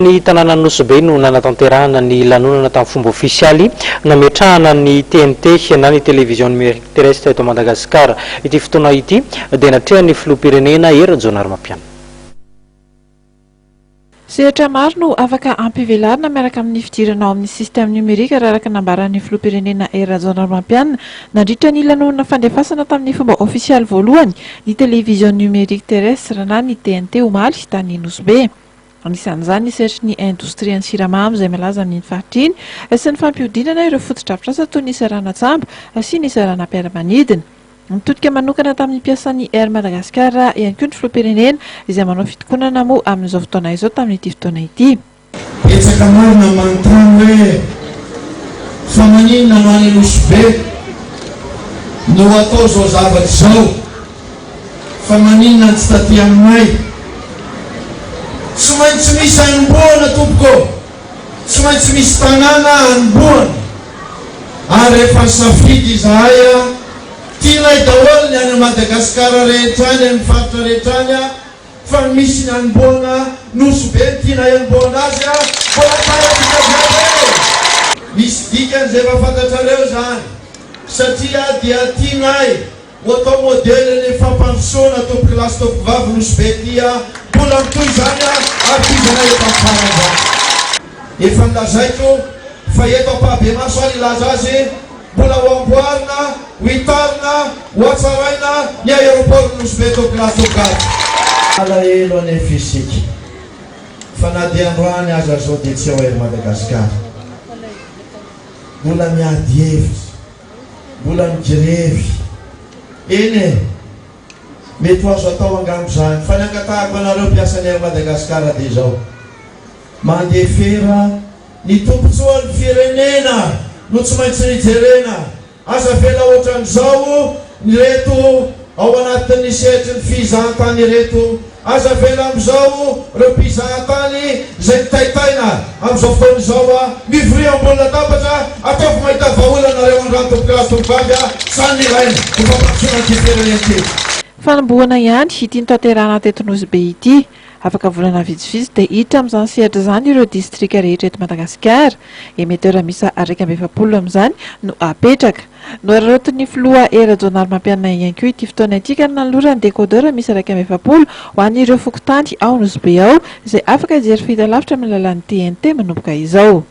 Ny tanàna Nosy no nanatanterahana ny lanonana tamin'ny fomba ofisialy nametrahana ny TNT na ny télévision numérique terrestre eto Madagasikara. Ity fotoana ity dia natrehan'ny filoham-pirenena Rajaonarimampianina. Sehatra maro no afaka ampivelarina miaraka amin'ny fidirana ao amin'ny système numérique raha araka nambaran'ny filoham-pirenena Rajaonarimampianina nandritra ny lanonana fandefasana tamin'ny fomba ofisialy voalohany ny télévision numérique terrestre na ny TNT omaly tany Nosy. Anisan'izany ny sehatry ny indostria ny siramamy izay malaza amin'ny faritriny sy ny fampiodinana ireo fotodrafitrasa toy ny saranatsamba sy ny saranam-piaramanidina. Mitodika manokana tamin'ny mpiasan'ny Air Madagasikara ihany koa ny filoham-pirenena izay manao fitokonana moa amin'izao fotoana izao tamin'ity fotoana ity. Betsaka marina manontany hoe fa maninona no any Nosy no atao zao zavatra zao fa maninona tsy taty aminay. Tsy maintsy misy hanomboana tompoko, tsy maintsy misy tanàna hanomboana. Ary rehefa nisafidy izahay tianay daholo ny any Madagasikara rehetra any amin'ny faritra rehetra any fa misy ny hanomboana Nosy tianay hanomboana azy mbola taradikazay. Misy dikany izay mahafantatrareo zany satria dia tianay ho atao modele ny fampandrosoana tompoko lasy tompoko vavy Nosy tia mbola mitoy zany artizanay eto amin'ny farany. Efa nilazaiko fa eto Ampahibemaso any ilaza azy mbola ho amboarina, ho hitarina, ho hatsaraina ny aéroport Nosy tompoko lasy tompoko vavy. Alahelo any fisika fa na dia androany aza zao dia tsy ao ery Madagasikara. Mbola miady hevitra, mbola migrevy. Eny mety ho azo atao angambo zany fa ny angatahako anareo mpiasan'ny Air Madagasikara dia zao mandeha fera ny tombotsoan'ny firenena no tsy maintsy nijerena. Aza vela ohatran'izao ny reto ao anatin'ny sehatry ny fizahantany reto. Aza vela amin'izao reo mpizahantany izay nitaitaina amin'izao fotoana izao mivria ambony latabatra ataoko mahita vahola nareo andrano tompoko lasy tompoko vavy sany ilaina ho fampandrosoana ty firenena ity. Fanombohana ihany ity notanterahana teto Nosy ity afaka volana vitsivitsy dia hiditra amin'izany sehatra izany ireo distrika rehetra eto Madagasikara. Émetteur misa 240 amin'izany no apetraka. Norarotin'ny filoha Rajaonarimampianina ihany koa ity fotoana ity ka nanolorany décodeur misy 240 ho an'ireo fokontany ao Nosy ao izay afaka jery fahitalavitra amin'ny alalan'ny TNT manomboka izao.